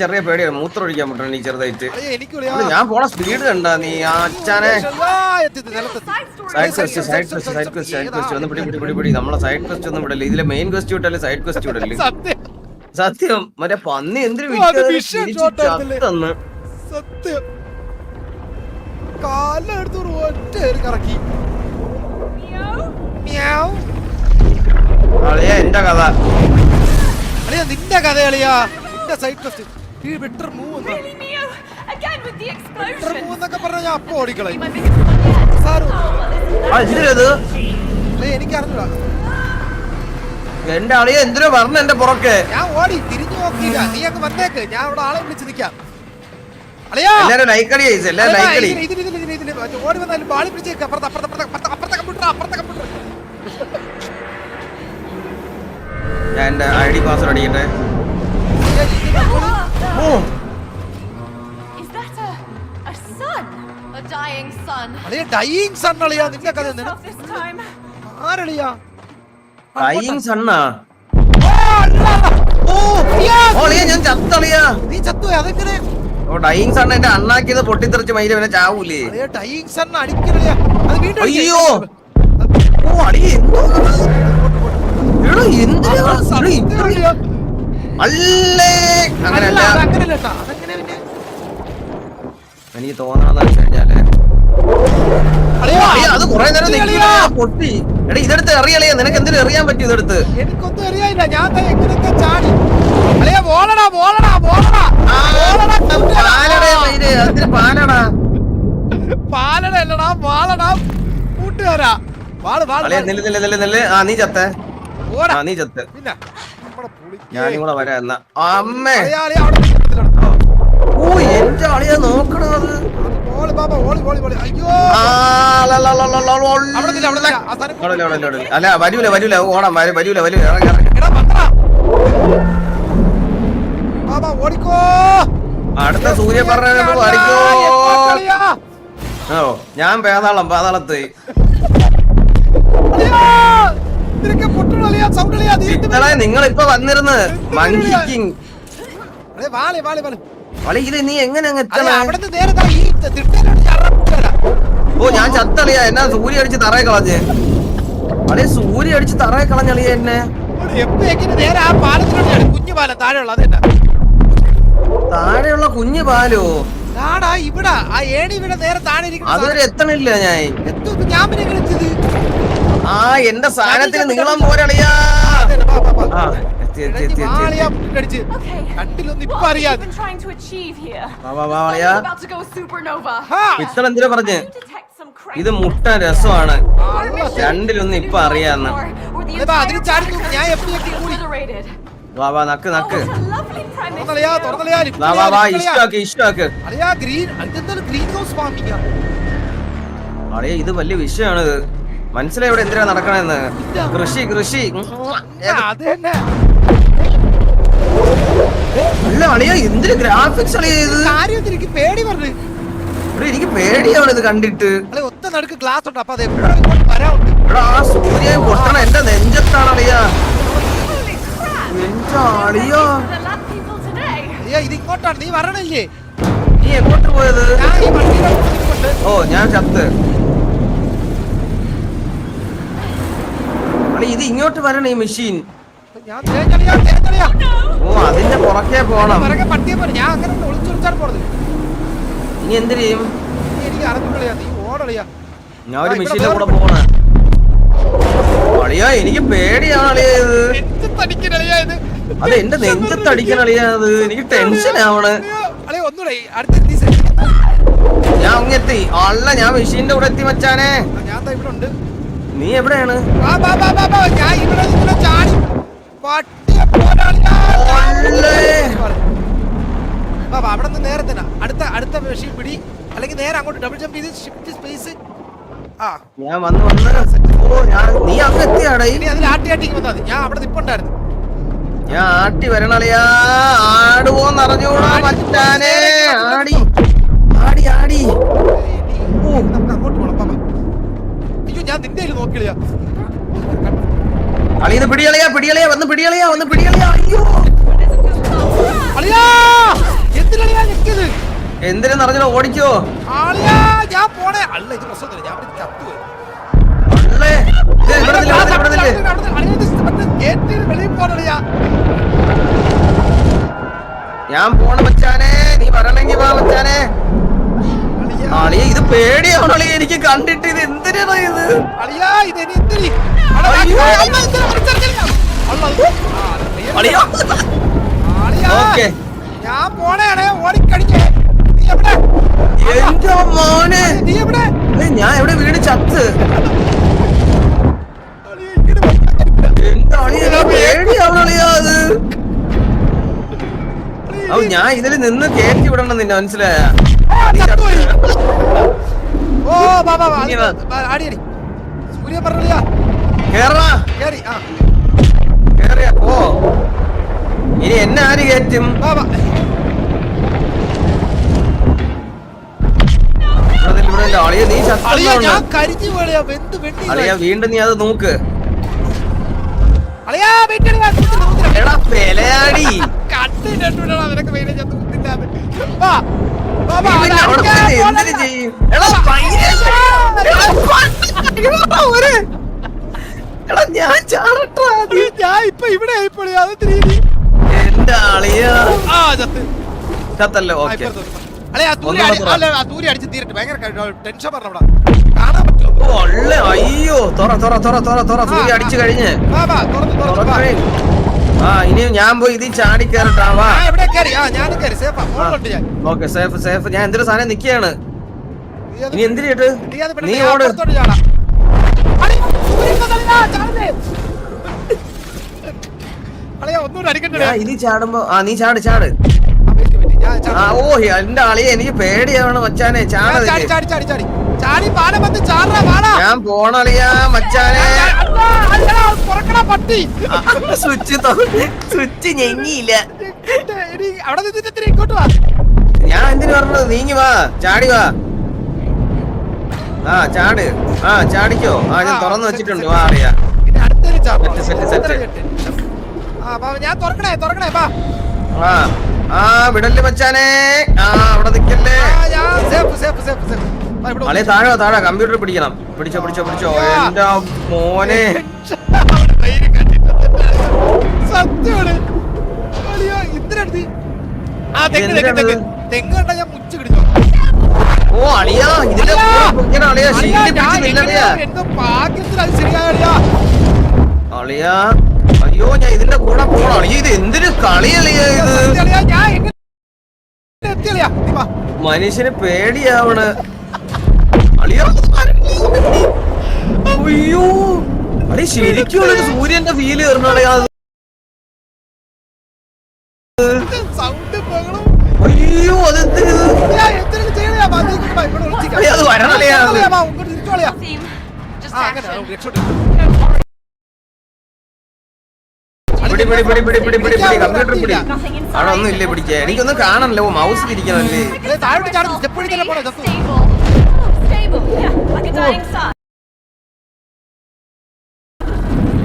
ചെറിയ പേടിയാണ് മൂത്രം ഒഴിക്കാൻ പറ്റണം നീ ചെറുതായിട്ട്. ഞാൻ പോണ സ്പീഡ് കണ്ടാ നീ അച്ഛനെ. പിടി നമ്മളെ സൈഡ് ക്വസ്റ്റ് ഒന്നും വിടല്ലേ. ഇതിലെ മെയിൻ ക്വസ്റ്റ് വിട്ടല്ലേ സൈഡ് ക്വസ്റ്റ് വിടല്ലേ. സത്യം മറ്റേ പന്നി എന്തിനു തന്ന് സത്യം കാലെടുത്ത് ഒറ്റ കറക്കി. അളിയാ എന്റെ കഥ അളിയാ നിന്റെ കഥ അളിയാ. നിന്റെ സൈഡ് ക്വസ്റ്റ് ബെറ്റർ മൂവ് എന്നൊക്കെ പറഞ്ഞ ഞാൻ അപ്പൊ ഓടിക്കളയും. എനിക്കറിഞ്ഞൂടാ എന്റെ അളിയ എന്തിനോ പറഞ്ഞു എന്റെ പുറക്കെ. ഞാൻ ഓടി തിരിഞ്ഞു നോക്കിയില്ല. നീ അങ്ങ് വന്നേക്ക്, ഞാൻ അവിടെ ആളെ വിളിച്ച് നിൽക്കാം. ഓടി വന്നാലും ബാളി പിടിച്ചേക്ക്. അപ്പുറത്തെ കമ്പ്യൂട്ടർ. ഞാൻ എന്റെ ID പാസ്വേഡ് അടിക്കട്ടെ. ഡൈയിങ് സൺ അളിയാ നിന്റെ കഥ. ആരളിയാ ഡൈയിങ് സണ്ണാ? ഞാൻ ചത്തളിയാ. നീ ചത്തുപോയി അതെങ്ങനെ? ഡൈയിങ് സൺ എന്റെ അണ്ണാക്കിയത് പൊട്ടിത്തെറിച്ച് മൈര പിന്നെ ചാവൂലേ. Dying sun അടിക്കണില്ല. അയ്യോ അല്ലേ അങ്ങനല്ല. എനിക്ക് തോന്നണെന്ന് വെച്ച് കഴിഞ്ഞാല് അത് കുറെ നേരം പൊട്ടി. എടാ ഇതെടുത്ത് എറിയളിയാ. നിനക്ക് എന്തിനും എറിയാൻ പറ്റും ഇതെടുത്ത്? എനിക്കൊന്നും അറിയാനില്ല. ഞാൻ എങ്ങനെയൊക്കെ ചാടി. പാലടല്ലടാ വാളടാ കൂട്ടുകാരാ. നീ ചത്തേ. നീ ചത്ത്. ഞാനും കൂടെ വരാ എന്നാ. അമ്മേ ഓ എന്റെ ആളിയാ നോക്കണത്. അല്ല വരൂല ഓണം വരൂല അടുത്ത സൂര്യ പറഞ്ഞോ. ഓ ഞാൻ പാതാളത്ത് നിങ്ങളിപ്പൊ വന്നിരുന്ന് മങ്കിങ് ഇത് നീ എങ്ങനെ ഓ ഞാൻ ചത്തളിയാ. എന്നാ സൂര്യ അടിച്ച് തറയെ കളഞ്ഞ്. അളെ സൂര്യ അടിച്ച് തറയെ കളഞ്ഞളിയ എന്നെ. താഴെയുള്ള കുഞ്ഞു പാലോ? അതൊരു എത്തണില്ല ഞാൻ. ആ എന്റെ സാധനത്തിന് നീളം പോരളിയാ. പിത്തളെന്തിനാ പറഞ്ഞ് ഇത് മുട്ട രസമാണ്. രണ്ടിലൊന്നും ഇപ്പൊ അറിയാന്ന്. നക്ക് ഇഷ്ടാക്ക്. അളിയ ഇത് വലിയ വിഷയമാണ്. മനസ്സിലായി ഇവിടെ എന്തിനാ നടക്കണെന്ന്. കൃഷി അല്ല അളിയ എന്തിന് ഗ്രാഫിക്സ് അളിയ ഇത്? എനിക്ക് പേടിയാണ് ഇത് കണ്ടിട്ട്. സൂര്യ പൊട്ടണ എന്റെ നെഞ്ചത്താണ് അളിയ. ഇതിങ്ങോട്ടാണ് നീ വരണല്ലേ? നീ എങ്ങോട്ട് പോയത്? ഓ ഞാൻ ചത്ത്. ഇത് ഇങ്ങോട്ട് വരണം ഈ മെഷീൻ. ഓ അതിന്റെ പുറകെ പോണം. ഇനി എന്ത് ചെയ്യും? ഞാൻ ഒരു മെഷീന്റെ കൂടെ പോണ അളിയാ. എനിക്ക് പേടിയാണ് അളിയാ ഇത്. അത് എന്റെ നെഞ്ചത്തടിക്കാൻ അളിയാത്. എനിക്ക് ടെൻഷൻ ആവണ്. ഞാൻ അങ്ങെത്തി അല്ല. ഞാൻ മെഷീന്റെ കൂടെ എത്തി മച്ചാനെ. നീ എവിടെയാണ്? അവിടെ നിന്ന് നേരെ തന്നെ അടുത്ത മെഷീൻ പിടി. അല്ലെങ്കിൽ നേരെ അങ്ങോട്ട് ഡബിൾ ജമ്പ് ചെയ്ത് ഷിഫ്റ്റ് സ്പേസ്. ഞാൻ വന്ന് നീ അങ്ങ് എത്തിയാടേ. അതിൽ ആട്ടി വന്നാൽ മതി. ഞാൻ അവിടെ നിപ്പുണ്ടായിരുന്നു. ഞാൻ ആട്ടി വരണളിയാ. ആടുവോന്നറിഞ്ഞൂടാ മച്ചാനെ. ആടി നമുക്ക് അങ്ങോട്ട് പോണം. അയ്യോ ഞാൻ നിന്റെ നോക്കിളിയാ. അളിയത് പിടിയളിയാ വന്ന് പിടിയളിയാ. അയ്യോ അളിയാ എന്തിനാ ഞെക്കിയത്? എന്തിനെന്ന് അറിഞ്ഞോ? ഓടിക്കോ അളിയാ ഞാൻ പോണേ. അല്ല ഇത് പ്രശ്നമില്ല, ഞാൻ ഇവിടെ ചത്തുപോയി. അല്ലേ ഇവിടെ ഗേറ്റിന് വെളിയിൽ പോണളിയാ. ഞാൻ പോണ മച്ചാനെ, നീ വരണെങ്കി വാ മച്ചാനെ. അളിയ ഇത് പേടിയാവണം അളിയ, എനിക്ക് കണ്ടിട്ട്. ഇത് എന്തിനാ ഇത്? അളിയാ ഇത് ഇനി എന്തിനി? ഞാൻ പോണേണേ, ഓടിക്കടിക്കേ. നീ എവിടെ? എന്റെ മോനെ, നീ എവിടെ? ഞാൻ എവിടെ വീട് ചത്ത്. എന്താ അളിയ പേടിയാവണം അളിയ അത്. ഞാൻ ഇതിൽ നിന്ന് കേറ്റി വിടണം, നിന്നെ മനസ്സിലായ? ഓ ബാബാ അടിയടി സൂര്യ പറഞ്ഞില്ല. കേറാ കേറി. ആ കേറിയാ ഓ. ഇനി എന്നെ ആര് കയറ്റും? ബാബാ അളിയ നീ ഞാൻ കരിഞ്ഞു പോളിയാ. വെന്ത് വെട്ടി അളിയ വീണ്ടും നീ അത് നോക്ക്. അളിയാ എടാ പെലയാടി കണ്ടിട്ടുണ്ടോ നിനക്ക് വെയിലെ ചത്തു കുത്തില്ലാതെ. എന്തിനു ചെയ്യും? എടാ ഞാൻ ചാടട്ടാ. ഞാൻ ഇപ്പൊ ഇവിടെ ആയിപ്പോളി. അത് എന്റെ അളിയ ആ ചത്ത് ചത്തല്ലോ. ഓക്കെ ദൂരെ അടിച്ച് തീരട്ടെ. ഭയങ്കര ടെൻഷൻ പറഞ്ഞ കാണാൻ പറ്റുമോ? അയ്യോ തുറ തുറ തുറ തുറ തുറ. സൂര്യ അടിച്ചു കഴിഞ്ഞ്. ആ ഇനി ഞാൻ പോയി ഇതിൽ ചാടി കയറട്ടാവാ. Okay safe safe. ഞാൻ എന്തൊരു സാധനം നിക്കാണ്. ഇനി എന്തിനു കേട്ട് നീ ഓട്. ഇനി ചാടുമ്പോ നീ ചാട് ചാട്. ഓ എന്റെ അളിയെ എനിക്ക് പേടിയാണ് മച്ചാനെ. ഞാൻ പോണളിയാ മച്ചാനെ. സ്വിച്ച് ഞെങ്ങിയില്ല. ഞാൻ എന്തിനു പറഞ്ഞത്? നീങ്ങി വാ, ചാടി വാ. ചാട്. ചാടിക്കോ. ഞാൻ തുറന്നു വെച്ചിട്ടുണ്ട്. വാ അറിയാ. ഞാൻ തുറക്കണേ തുറക്കണേ. വിടല്ലേ മച്ചാനെ. അവിടെ നിക്കല്ലേ. അളെ താഴെ താഴെ കമ്പ്യൂട്ടർ പിടിക്കണം. പിടിച്ചോ പിടിച്ചോ പിടിച്ചോ. എന്റെ മോനെ സത്യാണ്. തെങ്ങ് കണ്ടാ ഞാൻ മുച്ചു കിടിച്ചോ. ഓ അളിയാ ഇതിന്റെ അളിയാ ഷീറ്റ് പിടിച്ചില്ല എന്തോ ഭാഗ്യത്തിൽ അത് ശരിയായ അളിയാ. അയ്യോ ഞാൻ ഇതിന്റെ കൂടെ പോണം അളിയ. ഇത് എന്തൊരു കളിയളിയാ ഇത്. മനുഷ്യന് പേടിയാവണ് അളിയോ. അയ്യോ അളി ശരിക്കും സൂര്യന്റെ ഫീല് കയറണളിയാ. അയ്യോ അതെന്ത് അത് വരണളിയാ. കമ്പ്യൂട്ടർ പിടി. അവിടെ ഒന്നും ഇല്ലേ പിടിക്കാ? എനിക്കൊന്നും കാണണല്ലോ. മൗസ് തിരിക്കണല്ലേ.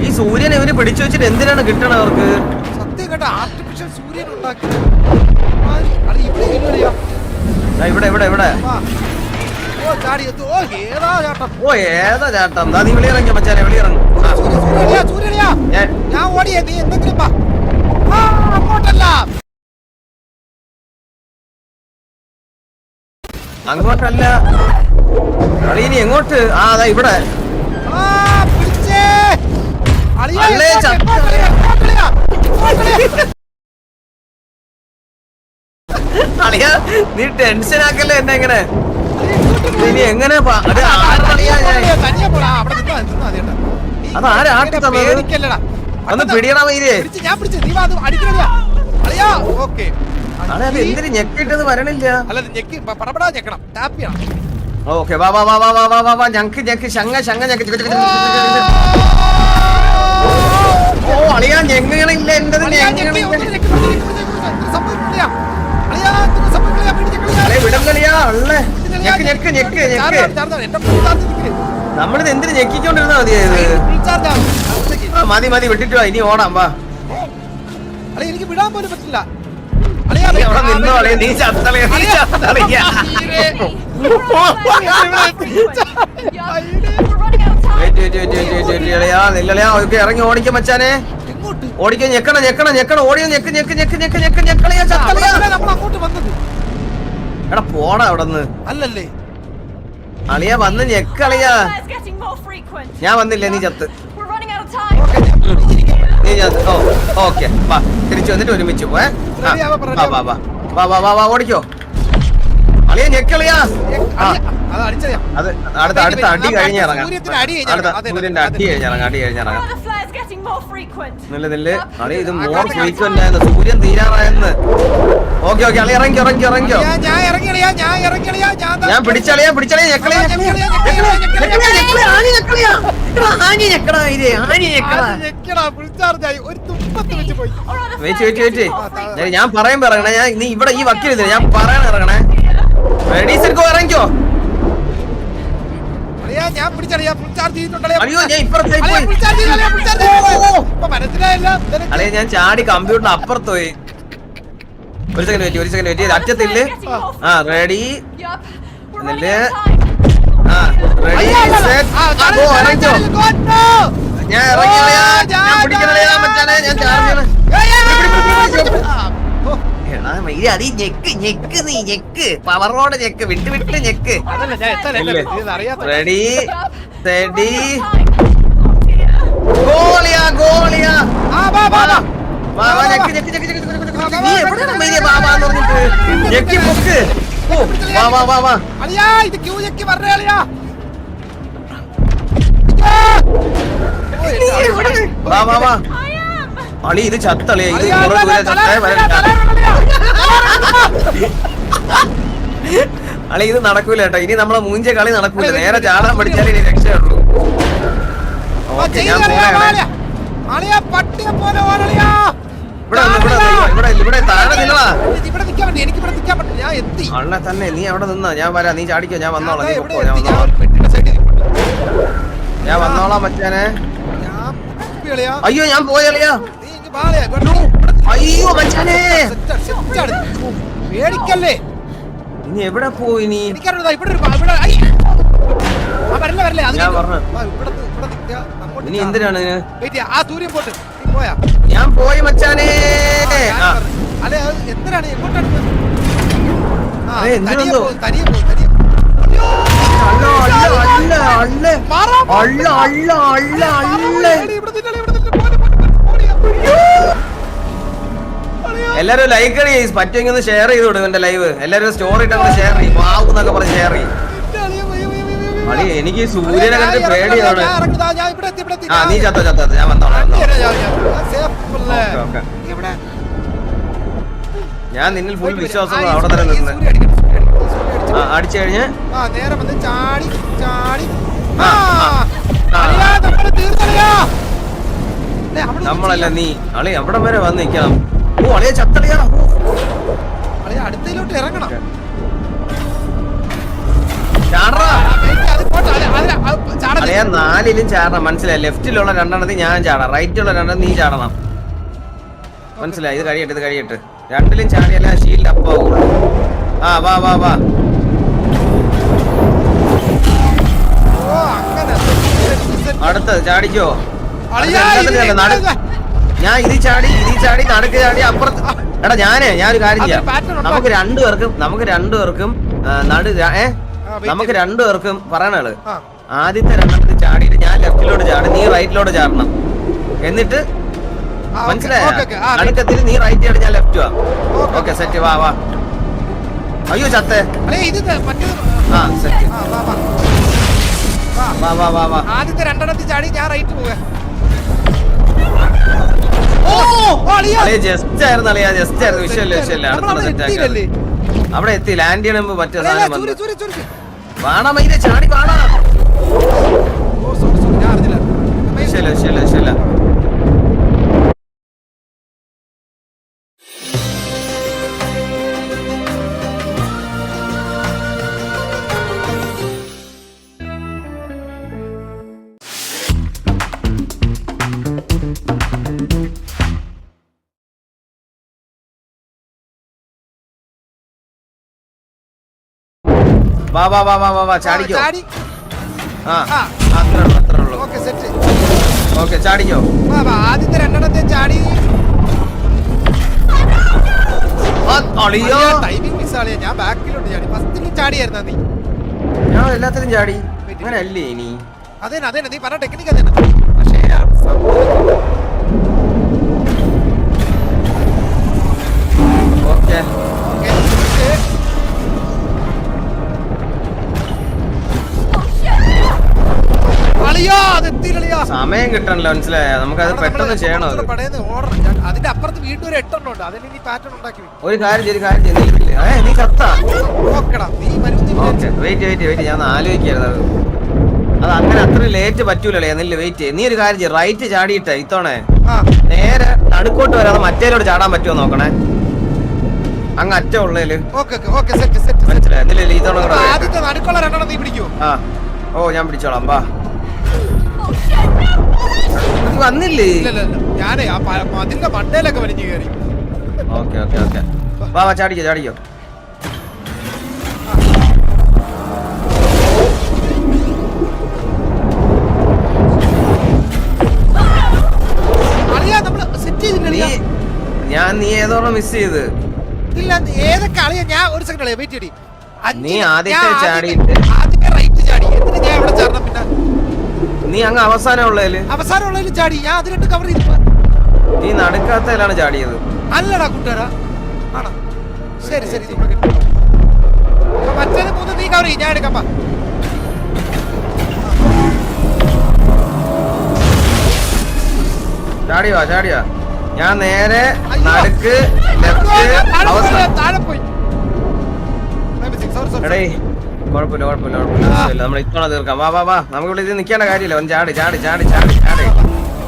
ഈ സൂര്യൻ ഇവന് പിടിച്ചു വെച്ചിട്ട് എന്തിനാണ് കിട്ടണ അവർക്ക്? സത്യം കേട്ടോ, ആർട്ടിഫിഷ്യൽ സൂര്യൻ ഉണ്ടാക്കി. ഇവിടെ ഇവിടെ ഇവിടെ. ഓ ഏതാ ചാട്ടം? നീ വെളിയിറങ്ങിയ മച്ചാനെ, വെളിയിറങ്ങും. ഞാൻ ഓടിയേ. നീ എന്തെങ്കിലും അങ്ങോട്ടല്ല അങ്ങോട്ടല്ല ഇനി എങ്ങോട്ട്? അതാ ഇവിടെ. അളിയ നീ ടെൻഷൻ ആക്കല്ലേ എന്നെ എങ്ങനെ? ഇനി എങ്ങനെ? അതാരാക്കി തന്നത്? ഒന്ന് പിടിയണ മയിലേ. എന്തിന് ഞെക്കിട്ടത് വരണില്ല? ഓക്കെ വാ വാ വാ വാ വാ വാ വാ. ഞക്ക് ഞക്ക് ശങ്ങ ശങ്ങ ഞക്ക്. ഓ അളിയാ ഞെങ്ങണില്ല. എന്റത് വിടലിയാ ഉള്ളേ. ഞെക്ക് ഞെക്ക് ഞെക്ക് ഞെക്ക്. നമ്മളിത് എന്തിന് ഞെക്കിക്കൊണ്ടിരുന്നാ മതിയായത്? മതി മതി വിട്ടിട്ട് വാ. ഇനി ഓടാം വാ. എനിക്ക് വിടാൻ പോലും പറ്റില്ല. അളിയാ, നീ അവിടെ നിന്നോ അളിയ, നീ ചത്തളിയ, നീ ചത്തളിയ. അളിയാ നില്ലളിയാ, ഓക്കെ ഇറങ്ങി ഓടിക്ക മച്ചാനെ, എങ്ങോട്ട്? ഓടിക്ക, ഞെക്കണം ഞെക്കണം ഞെക്കണം, ഓടിയോ ഞെക്ക് ഞെക്ക് ഞെക്ക് ഞെക്ക് ഞെക്ക് ഞെക്കളിയാ, ചത്തളിയാ. നമ്മൾ അങ്ങോട്ട് വന്നത് എടാ പോടാ അവിടെന്ന്. അല്ലല്ലേ? അളിയ വന്ന് ഞെക്കളിയാ. ഞാൻ വന്നില്ലേ, നീ ചത്ത്. നീ ചത്ത്. ഓ ഓക്കെ, വാ തിരിച്ചു വന്നിട്ട് ഒരുമിച്ച് പോയെ. വാ വാ വാ വാ വാ വാ വാ ഓടിക്കോ അളിയ, ഞെക്കളിയാ. ആ അത് അടിച്ചറിയാം. അത് അടുത്ത അടുത്ത അടി കഴിഞ്ഞിറങ്ങാം. സൂര്യത്തിന്റെ അടി അടുത്ത സൂര്യന്റെ അടി കഴിഞ്ഞിറങ്ങാം, അടി കഴിഞ്ഞിറങ്ങാം. നില്ല നില്ല് അളിയ, ഇത് മോർ ഫ്രീക്വന്റ് ആയിരുന്നു, സൂര്യൻ തീരാറായെന്ന്. ഓക്കെ ഓക്കെ അളിയ, ഇറങ്ങിക്കോ ഇറങ്ങിക്കോ ഇറങ്ങിക്കോ. ഞാൻ ഇറങ്ങിയളിയാ, ഞാൻ ഇറങ്ങിയളിയാ, ഞാൻ പിടിച്ചളിയാ പിടിച്ചളിയാ, ഞെക്കളിയാ ഞാൻ പറയുമ്പോ ഇറങ്ങണേ. ഞാൻ നീ ഇവിടെ ഈ വക്കീലില്ല, ഞാൻ പറയണ ഇറങ്ങണേ. റെഡി സെറ്റ് ഗോ, ഇറങ്ങിക്കോ. ഞാൻ പിടിച്ചളിയാ, ഫുൾ ചാർജ് ചെയ്തിട്ടുണ്ടല്ലേ? അയ്യോ ഞാൻ ഇപ്പുറത്തേക്ക് പോയി. മനസ്സിലായില്ല. അളിയ ഞാൻ ചാടി കമ്പ്യൂട്ടറിന് അപ്പുറത്ത് പോയി. ഒരു സെക്കൻഡ് വെയിറ്റ്, ഒരു സെക്കൻഡ് വെയിറ്റ്. അറ്റത്തില്ല. ആ റെഡി എന്നിട്ട് ആ റെഡി സെറ്റ് ഗോ, ഇറങ്ങിക്കോ. ഞാൻ ഇറങ്ങിയളിയാ, ഞാൻ പിടിക്കണളിയാ മച്ചാനെ, ഞാൻ ചാർജ് അതി ഞെക്ക് ഞെക്ക്, നീ ഞെക്ക്, പവറോടെ ഞെക്ക്, വിട്ട് വിട്ട് ഞെക്ക്. റെഡി സെഡി ഗോളിയാ ഗോളിയാ. വാ വാ ഞെക്ക് ഞെക്ക് ഞെക്ക് ഞെക്ക്. നീ എവിടെയാണ് മൈരിയ ബാബാന്ന് പറഞ്ഞിട്ട് ഞെക്കി പൊക്ക്. ഓ വാ വാ വാ വാ. അളിയാ ഇത് ക്യൂ ഞെക്കി വരേ അളിയാ. വാ വാ വാ അളി, ഇത് ചത്തളിയ, ഇത് കുറെ ദൂരെ ചത്തേ വരണ്ട അളി, ഇത് നടക്കൂല കേട്ടോ. ഇനി നമ്മളെ മൂഞ്ച കളി നടക്കൂല, നേരെ ചാടാൻ പഠിച്ചാലേ ഇനി രക്ഷയുള്ളൂ. ഓക്കെ ഞാൻ പോണേ. ഇവിടെ താഴെ നിന്നടാ. അണ്ണ തന്നെ നീ അവിടെ നിന്നാ, ഞാൻ വരാം. നീ ചാടിക്കോ, ഞാൻ വന്നോളാം. നീ പൊക്കോ, ഞാൻ വന്നോളാം. ഞാൻ വന്നോളാം മച്ചാനെ. അയ്യോ ഞാൻ പോയളിയാ. അയ്യോ മച്ചാനെ, പേടിക്കല്ലേ. ഇനി എവിടെ പോയി നീ? ഞാൻ പറഞ്ഞു ഇനി എന്തിനാണ് ഞാൻ പോയി മച്ചാനെ. എന്തിനാണ് എങ്ങോട്ടാണ്? എന്തിനോ തനിയെ പോ. എല്ലാരും ലൈക്ക് അടി, പറ്റുമെങ്കിൽ ഒന്ന് ഷെയർ ചെയ്ത് വിടും എന്റെ ലൈവ്. എല്ലാരും സ്റ്റോറി ഇട്ടൊക്കെ ഷെയർ ചെയ്യും, വാവ് എന്നൊക്കെ പറഞ്ഞ് ഷെയർ ചെയ്യും. അളി എനിക്ക് സൂര്യനെ കണ്ടിട്ട് പേടിയാണ്. ആ നീ ചത്തോ ചത്തോ, ഞാൻ വന്നോളാം. ഞാൻ നിന്നിൽ ഫുൾ വിശ്വാസമുള്ള അവിടെ തന്നെ നിന്ന്. ആ അടിച്ചു കഴിഞ്ഞ് നേരെ വന്ന് ചാടി ചാടി. നമ്മളല്ല നീ അളി അവിടെ വരെ വന്ന് നിക്കണം. ഓ അളിയ ചത്തളിയാ. അടുത്തയിലോട്ട് ഇറങ്ങണം. അളിയ 4ലും ചാടണം, മനസ്സിലായി? ലെഫ്റ്റിലുള്ള 2 ഞാൻ ചാടാം, റൈറ്റിലുള്ള 2 നീ ചാടണം, മനസ്സിലായി? ഇത് കഴിയട്ടെ, ഇത് കഴിയട്ടെ. 2ലും ചാടിയല്ല ഷീൽഡ് അപ്പാവുള്ളൂ. ആ വാ വാ വാ. അടുത്തത് ചാടിക്കോ. ഞാൻ ഇതിൽ ചാടി നടുക്ക് ചാടി അപ്പുറത്ത്. എടാ ഞാനൊരു കാര്യം ചെയ്യാം. നമുക്ക് രണ്ടുപേർക്കും നമുക്ക് രണ്ടുപേർക്കും പറയണത് ആദ്യത്തെ 2 ചാടിയിട്ട് ഞാൻ ലെഫ്റ്റിലോട്ട് ചാടി, നീ റൈറ്റിലോട്ട് ചാടണം. എന്നിട്ട് മനസ്സിലായോ? അടുക്കത്തിൽ നീ റൈറ്റ് ചാടി, ഞാൻ ലെഫ്റ്റ് വാ. Okay set. വാ വാ. അയ്യോ ചത്തേ. ആ സെറ്റ്. വാ വാ വാ വാ. ആദ്യത്തെ 2 ചാടി ഞാൻ റൈറ്റ് പോവാ. ജസ്റ്റ് ആയിരുന്നു അളിയാ, ജസ്റ്റ് ആയിരുന്നു. വിഷയമില്ല. അടുത്തുള്ള സെറ്റ് അവിടെ എത്തി. ലാൻഡ് ചെയ്യണ മറ്റേ സാധനം വന്നു. വാടാ മൈനെ, ചാടി വാടാ. വിഷയമില്ല. വാ വാ വാ വാ വാ വാ ചാടിക്കോ. ചാടി. ആ അത്രേ ഉള്ളൂ. Okay set. ഓക്കേ ചാടിക്കോ. വാ വാ ആദ്യത്തെ രണ്ടെണ്ണത്തെ ചാടി. അളിയോ ടൈമിംഗ് മിസ് ആളിയാ. ഞാൻ ബാക്കിലോട്ട് ചാടി. ഫസ്റ്റിൽ ചാടിയായിരുന്നാ നീ? ഞാൻ എല്ലാത്തിലും ചാടി. അങ്ങനെ അല്ലേ ഇനി? അതെ നീ പറഞ്ഞ ടെക്നിക്ക് അതേ. പക്ഷേ ഓക്കേ സമയം കിട്ടണല്ലോ, മനസ്സിലായ? നമുക്കത് പെട്ടെന്ന് ചെയ്യണം. അതിന്റെ അപ്പുറത്ത് വീണ്ടും ഒരു 8 ഉണ്ട്. അതിന് നീ പാറ്റേൺ ഉണ്ടാക്കി ഒരു കാര്യം നീ ചത്താ. വെയിറ്റ് ഞാൻ ആലോചിക്കായിരുന്നു അത് അങ്ങനെ അത്ര ലേറ്റ് പറ്റൂലേ. എന്നില്ല വെയിറ്റ്. നീ ഒരു കാര്യം റൈറ്റ് ചാടിയിട്ടേ ഇത്തോണേ നേരെ നടുക്കോട്ട് വരാതെ മറ്റേലോട് ചാടാൻ പറ്റുമോ നോക്കണേ. അങ്ങ് അറ്റ ഉള്ളേല് മനസ്സിലായി. ഇതോടെ ആ ഓ ഞാൻ പിടിച്ചോളാം. വാ വന്നില്ലേ? ഞാനേ അതിന്റെ മണ്ടയിലൊക്കെ വലിഞ്ഞു കയറി. ഓക്കെ വാ വാ ചാടിക്കോ. നീ ഏതോളം മിസ് ചെയ്ത്. ഇല്ല ഏതൊക്കെ അളിയാ? ഞാൻ ഒരു സെക്കൻഡ് അളിയാ വെയിറ്റ് ചെയ്തി. നീ ആദ്യത്തെ ചാടിയിട്ട് റൈറ്റ് ചാടി. എന്നിട്ട് ഞാൻ ഇവിടെ ചാടണം. പിന്നെ നീ അങ്ങ് അവസാനം ഉള്ളതില് ചാടി. ഞാൻ അതിലിട്ട് കവർ ചെയ്തു. നീ നടുക്കാത്തതിലാണ് ചാടിയത്. അല്ലടാ കൂട്ടുകാരാ. ആണോ? ശരി മറ്റേത് 3 നീ കവർ ചെയ്യും. ഞാൻ എടുക്കാം. ചാടിയോ ഞാൻ നേരെ നടുക്ക് താഴെ പോയി. കുഴപ്പമില്ല നമ്മൾ ഇത്തവണ തീർക്കാം. വാ നമുക്ക് ഇത് നിൽക്കേണ്ട കാര്യമില്ല. ചാടി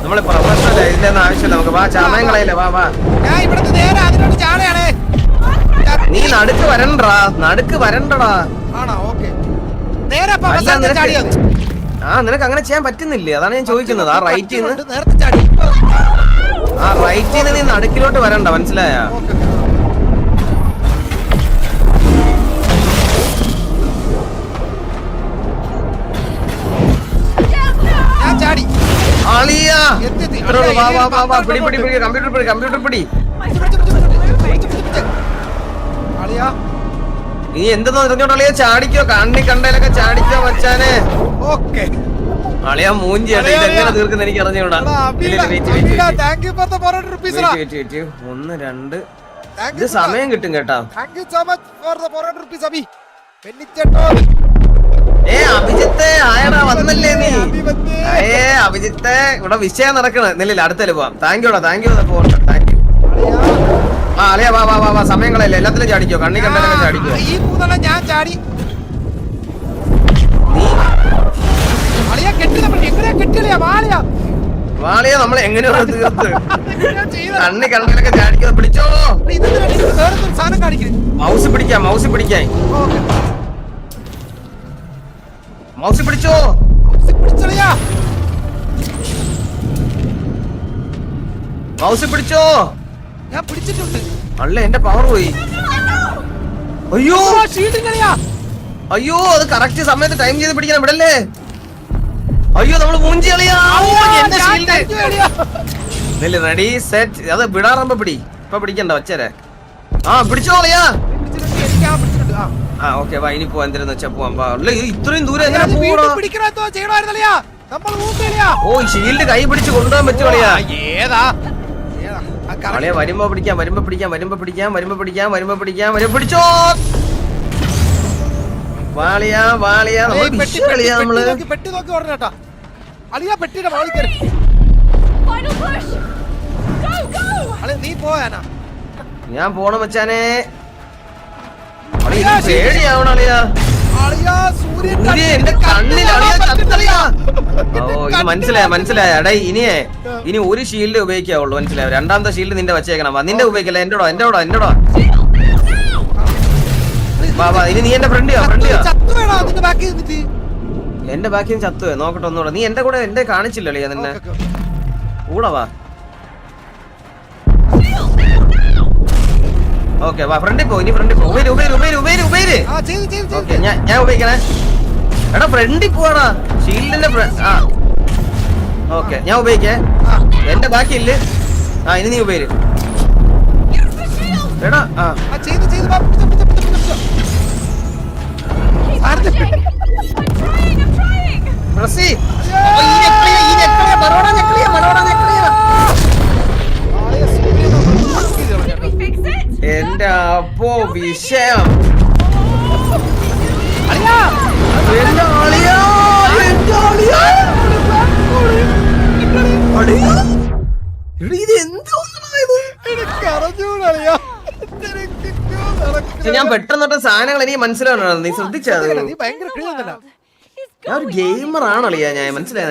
നമ്മള് പ്രൊഫഷണൽ ഇതിന്റെ ഒന്നും ആവശ്യമില്ല നമുക്ക്. വാ സമയം കളയില്ല. വാ നീ നടുക്ക് വരണ്ടടാ. നിനക്ക് അങ്ങനെ ചെയ്യാൻ പറ്റുന്നില്ലേ? അതാണ് ഞാൻ ചോദിക്കുന്നത്. ആ റൈറ്റിൽ നിന്ന് നീ നടുക്കിലോട്ട് വരണ്ട, മനസ്സിലായ? നീ എന്തെന്ന് അറിഞ്ഞോണ്ടളിയാ ചാടിക്കോ. കണ്ണി കണ്ടതിലൊക്കെ ചാടിക്കോ മച്ചാനെ. അളിയാ മൂഞ്ചിയാണ് ഇതെങ്ങനെ തീർക്കുന്ന എനിക്ക് അറിഞ്ഞൂടാ. 1 2 ഇത് സമയം കിട്ടും കേട്ടാ. അഭിജിത്തെ ആയടാ വന്നല്ലേ നീ? അഭിജിത്തെ ഇവിടെ വിഷയം നടക്കണ. നെല്ലില്ല അടുത്തല് പോവാം. Thank you. അളിയാ വാ സമയം കളയല്ലേ. എല്ലാത്തിലും ചാടിക്കോ. കണ്ണി കണ്ടതിലൊക്കെ ചാടിക്കോ. ഞാൻ ചാടി. വാളിയ നമ്മൾ എങ്ങനെയാണ് തീർത്ത്? കണ്ണി കണ്ടതിലൊക്കെ ചാടിക്കോ. പിടിച്ചോ. മൗസ് പിടിക്കാൻ മൗസ് പിടിച്ചോ. മൗസ് പിടിച്ചോ. ഞാൻ പിടിച്ചിട്ടുണ്ട്. അല്ല എന്റെ പവർ പോയി. അയ്യോ അത് കറക്റ്റ് സമയത്ത് ടൈം ചെയ്ത് പിടിക്കണം. ഇവിടല്ലേ? അയ്യോ നമ്മള് മൂഞ്ചി കളിയാ. Ready set. അത് വിടാറുമ്പോ പിടി. ഇപ്പൊ പിടിക്കണ്ട വച്ചേരെ. പിടിച്ചോ കളിയാ. ഓക്കെ വാ ഇനി പോവാ. എന്തിനാന്ന് വെച്ചാ പോവാം. ഇത്രയും ദൂരം എങ്ങനെ പോവാ? ഓ ഷീൽഡ് കൈ പിടിച്ച് കൊണ്ടുപോകാൻ പറ്റുകളിയാ. കളിയാ വരുമ്പോ പിടിക്കാം. പിടിച്ചോ. വാളിയാ നമ്മള് പെട്ടി നോക്കി ഓടണേട്ടാ. അളിയാ പെട്ടിയുടെ വാളി കയറി. നീ പോയാനാ? ഞാൻ പോണ മച്ചാനെ. പേടിയാവണം അളിയാ. മനസ്സിലായ എടേ. ഇനി ഒരു ഷീൽഡ് ഉപയോഗിക്കാവുള്ളൂ, മനസ്സിലായോ? രണ്ടാമത്തെ ഷീൽഡ് നിന്റെ വെച്ചേക്കണം. നിന്റെ ഉപയോഗിക്കല്ല. എന്റെടോ ഇനി നീ എന്റെ ഫ്രണ്ടിയാ. എന്റെ ബാക്കിയും ചത്തുവേ. നോക്കട്ടെ ഒന്നുകൂടെ. നീ എന്റെ കൂടെ എന്റെ കാണിച്ചില്ലല്ലേ നിന്നെ. കൂടെ വാ. ഓക്കെ വാ ഫ്രണ്ടിൽ പോ. ഇനി ഫ്രണ്ടിൽ പോ. ഉപേര് ചെയ്തില്ലേ ഓക്കെ ഞാൻ ഉപയോഗിക്കണേ എടാ ഫ്രണ്ടിൽ പോവാടാ ഷീൽഡിന്റെ ഓക്കെ ഞാൻ ഉപയോഗിക്കേ എന്റെ ബാക്കിയില്ലേ ഇനി നീ ഉപയോഗിക്കും എടാ എന്റെ അപ്പോ വിഷയം ഞാൻ പെട്ടെന്ന് സാധനങ്ങൾ എനിക്ക് മനസ്സിലാവണോ നീ ശ്രദ്ധിച്ചത് ഞാൻ ഒരു ഗെയിമർ ആണളിയാ ഞാൻ മനസ്സിലായ